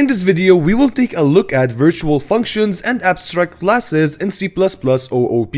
In this video, we will take a look at virtual functions and abstract classes in C++ OOP.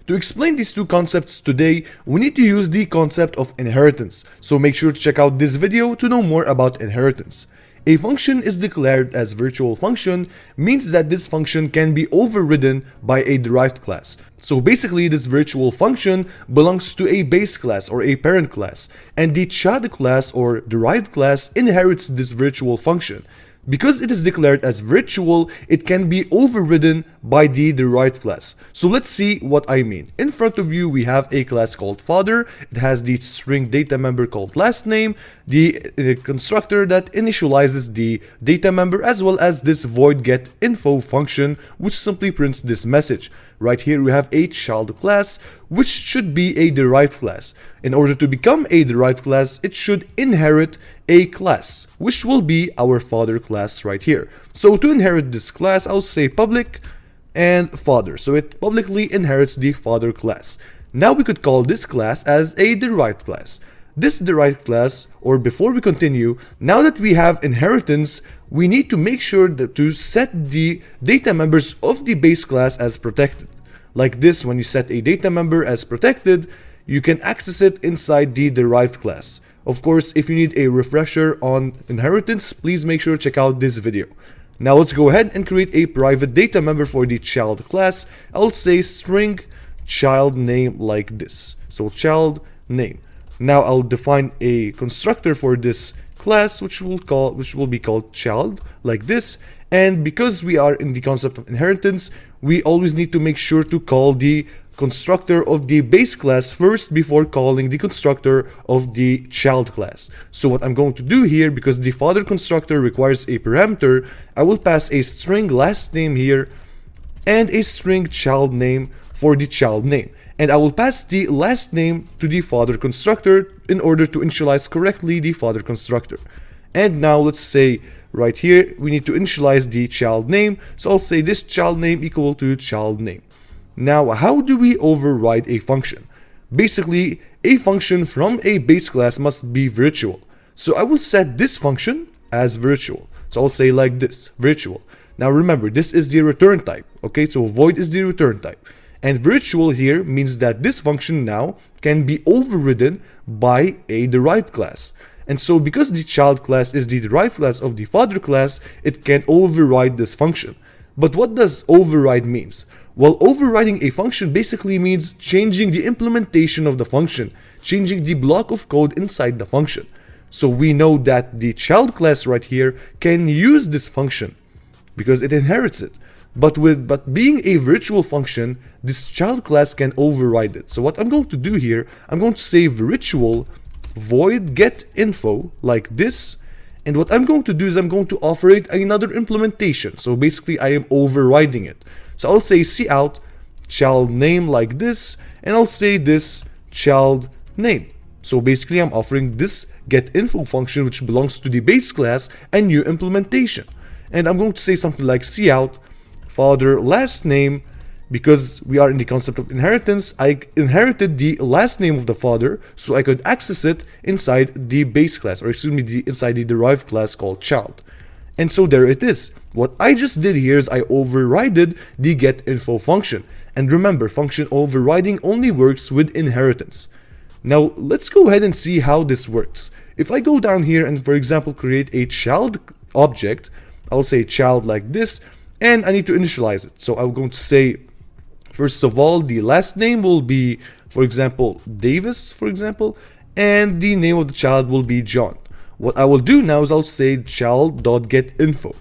To explain these two concepts today, we need to use the concept of inheritance, so make sure to check out this video to know more about inheritance. A function is declared as virtual function means that this function can be overridden by a derived class. So basically this virtual function belongs to a base class or a parent class, and the child class or derived class inherits this virtual function. Because it is declared as virtual, it can be overridden by the derived class. So let's see what I mean. In front of you, we have a class called father. It has the string data member called last name, the constructor that initializes the data member, as well as this void get info function, which simply prints this message. Right here, we have a child class, which should be a derived class. In order to become a derived class, it should inherit a class, which will be our father class right here. So to inherit this class, I'll say public and father. So it publicly inherits the father class. Now we could call this class as a derived class. This derived class, or before we continue, now that we have inheritance, we need to make sure that to set the data members of the base class as protected. Like this, when you set a data member as protected, you can access it inside the derived class. Of course, if you need a refresher on inheritance, please make sure to check out this video. Now let's go ahead and create a private data member for the child class. I'll say string child name like this. So child name. Now I'll define a constructor for this class which will be called child like this. And because we are in the concept of inheritance, we always need to make sure to call the constructor of the base class first before calling the constructor of the child class. So what I'm going to do here, because the father constructor requires a parameter, I will pass a string last name here and a string child name for the child name. And I will pass the last name to the father constructor in order to initialize correctly the father constructor. And now let's say right here, we need to initialize the child name. So I'll say this child name equal to child name. Now, how do we override a function? Basically, a function from a base class must be virtual. So I will set this function as virtual. So I'll say like this, virtual. Now remember, this is the return type. Okay, so void is the return type. And virtual here means that this function now can be overridden by a derived class. And so because the child class is the derived class of the father class, it can override this function. But what does override means? Well, overriding a function basically means changing the implementation of the function, changing the block of code inside the function. So we know that the child class right here can use this function because it inherits it. But being a virtual function, this child class can override it. So what I'm going to do here, I'm going to say virtual void get info like this. And what I'm going to do is I'm going to offer it another implementation. So basically I am overriding it. So I'll say cout child name like this, and I'll say this child name. So basically I'm offering this get info function which belongs to the base class a new implementation. And I'm going to say something like cout father last name. Because we are in the concept of inheritance, I inherited the last name of the father, so I could access it inside the base class, or excuse me, inside the derived class called child. And so there it is. What I just did here is I overrided the getInfo function. And remember, function overriding only works with inheritance. Now let's go ahead and see how this works. If I go down here and, for example, create a child object, I'll say child like this, and I need to initialize it. So I'm going to say, first of all, the last name will be, for example, Davis, for example, and the name of the child will be John. What I will do now is I'll say child.getInfo.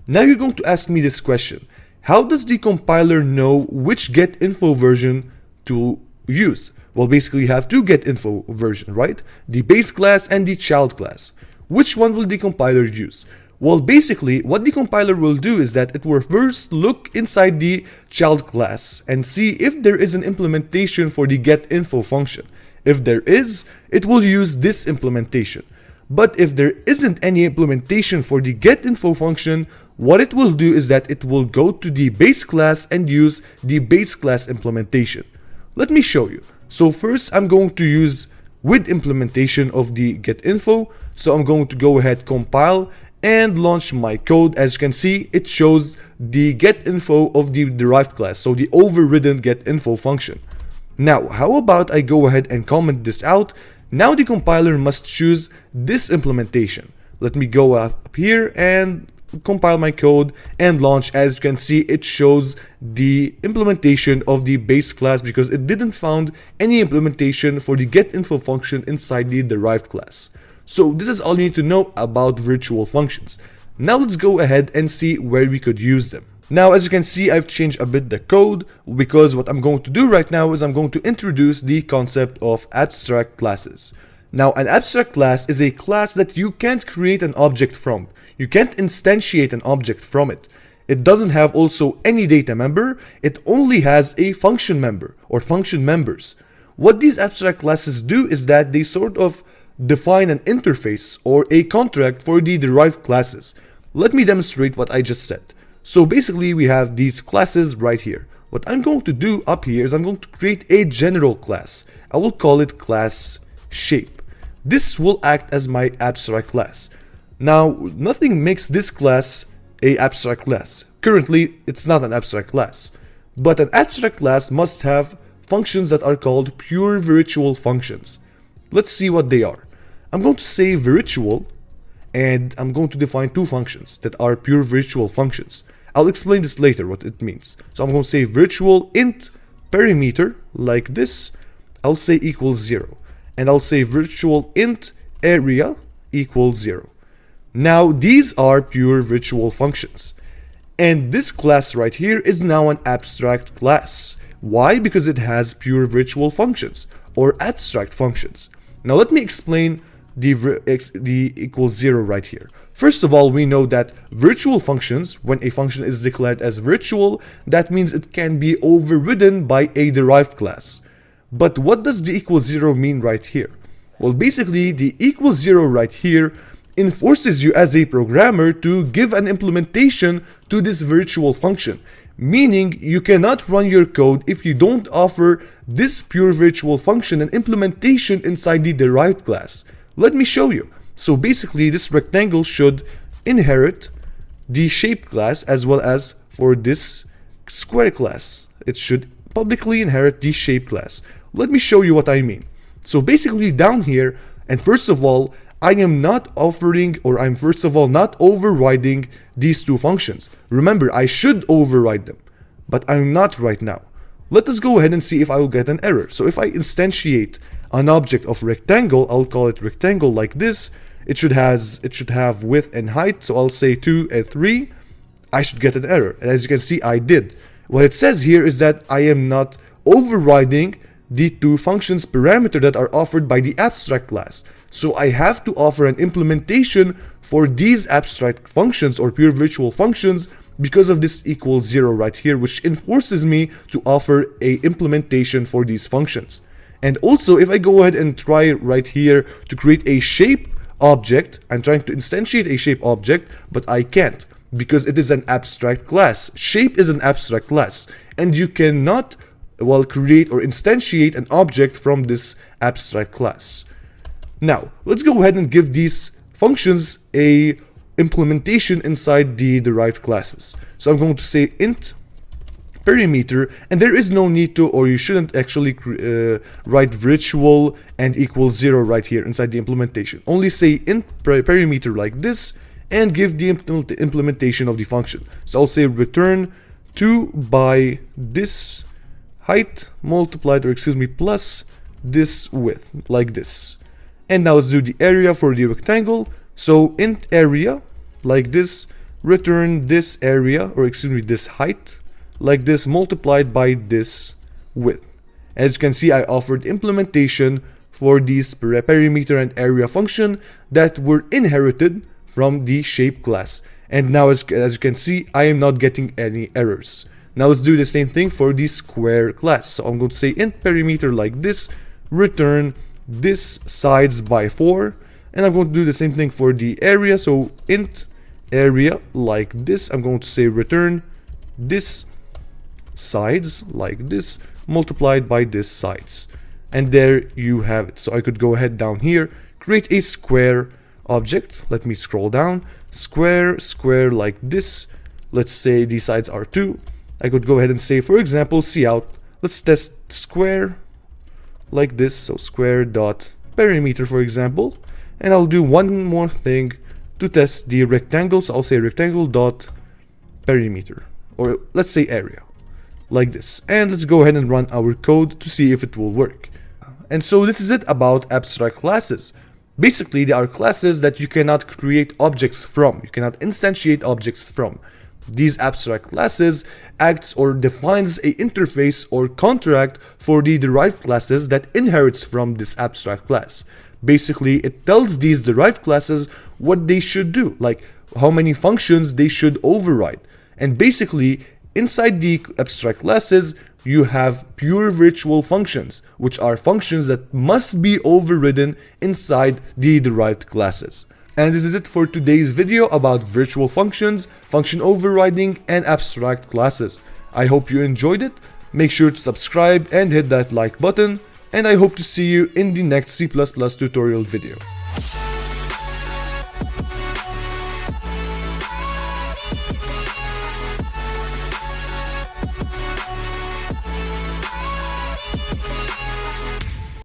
Now you're going to ask me this question. How does the compiler know which getInfo version to use? Well, basically you have two getInfo version, right? The base class and the child class. Which one will the compiler use? Well, basically, what the compiler will do is that it will first look inside the child class and see if there is an implementation for the getInfo function. If there is, it will use this implementation. But if there isn't any implementation for the getInfo function, what it will do is that it will go to the base class and use the base class implementation. Let me show you. So first, I'm going to use with implementation of the getInfo. So I'm going to go ahead, compile, and launch my code. As you can see, it shows the getInfo of the derived class, so the overridden getInfo function. Now, how about I go ahead and comment this out? Now the compiler must choose this implementation. Let me go up here and compile my code and launch. As you can see, it shows the implementation of the base class because it didn't found any implementation for the getInfo function inside the derived class. So this is all you need to know about virtual functions. Now let's go ahead and see where we could use them. Now, as you can see, I've changed a bit the code because what I'm going to do right now is I'm going to introduce the concept of abstract classes. Now, an abstract class is a class that you can't create an object from. You can't instantiate an object from it. It doesn't have also any data member. It only has a function member or function members. What these abstract classes do is that they sort of define an interface or a contract for the derived classes. Let me demonstrate what I just said. So basically we have these classes right here. What I'm going to do up here is I'm going to create a general class. I will call it class shape. This will act as my abstract class. Now, nothing makes this class a abstract class. Currently, it's not an abstract class. But an abstract class must have functions that are called pure virtual functions. Let's see what they are. I'm going to say virtual, and I'm going to define two functions that are pure virtual functions. I'll explain this later what it means. So I'm going to say virtual int perimeter like this. I'll say equals 0. And I'll say virtual int area equals 0. Now these are pure virtual functions. And this class right here is now an abstract class. Why? Because it has pure virtual functions or abstract functions. Now let me explain the equals 0 right here. First of all, we know that virtual functions, when a function is declared as virtual, that means it can be overridden by a derived class. But what does the equals 0 mean right here? Well, basically the equals 0 right here enforces you as a programmer to give an implementation to this virtual function, meaning you cannot run your code if you don't offer this pure virtual function an implementation inside the derived class. Let me show you. So basically this rectangle should inherit the shape class as well as for this square class. It should publicly inherit the shape class. Let me show you what I mean. So basically down here, and first of all, I am not offering, or I'm first of all not overriding these two functions. Remember, I should override them, but I'm not right now. Let us go ahead and see if I will get an error. So if I instantiate an object of rectangle, I'll call it rectangle like this. It should have width and height. So I'll say 2 and 3. I should get an error. And as you can see, I did. What it says here is that I am not overriding the two functions parameter that are offered by the abstract class. So I have to offer an implementation for these abstract functions or pure virtual functions because of this equals 0 right here, which enforces me to offer a implementation for these functions. And also, if I go ahead and try right here to create a shape object, I'm trying to instantiate a shape object, but I can't because it is an abstract class. Shape is an abstract class, and you cannot, well, create or instantiate an object from this abstract class. Now, let's go ahead and give these functions a implementation inside the derived classes. So I'm going to say int perimeter, and there is no need to, or you shouldn't actually write virtual and equals 0 right here inside the implementation. Only say int perimeter like this and give the implementation of the function. So I'll say return 2 by this height multiplied, or excuse me, plus this width like this. And now let's do the area for the rectangle. So int area like this, return this area, or excuse me, this height like this multiplied by this width. As you can see, I offered implementation for these perimeter and area function that were inherited from the shape class. And now as you can see, I am not getting any errors. Now let's do the same thing for the square class. So I'm going to say int perimeter like this, return this sides by 4, and I'm going to do the same thing for the area. So int area like this, I'm going to say return this sides like this multiplied by this sides, and there you have it. So I could go ahead down here, create a square object. Let me scroll down. Square, square like this. Let's say the sides are 2. I could go ahead and say, for example, cout. Let's test square like this. So square dot perimeter, for example. And I'll do one more thing to test the rectangle. So I'll say rectangle dot perimeter, or let's say area, like this. And let's go ahead and run our code to see if it will work. And so this is it about abstract classes. Basically, they are classes that you cannot create objects from. You cannot instantiate objects from. These abstract classes acts or defines a interface or contract for the derived classes that inherits from this abstract class. Basically, it tells these derived classes what they should do, like how many functions they should override. And basically, inside the abstract classes, you have pure virtual functions, which are functions that must be overridden inside the derived classes. And this is it for today's video about virtual functions, function overriding, and abstract classes. I hope you enjoyed it. Make sure to subscribe and hit that like button. And I hope to see you in the next C++ tutorial video.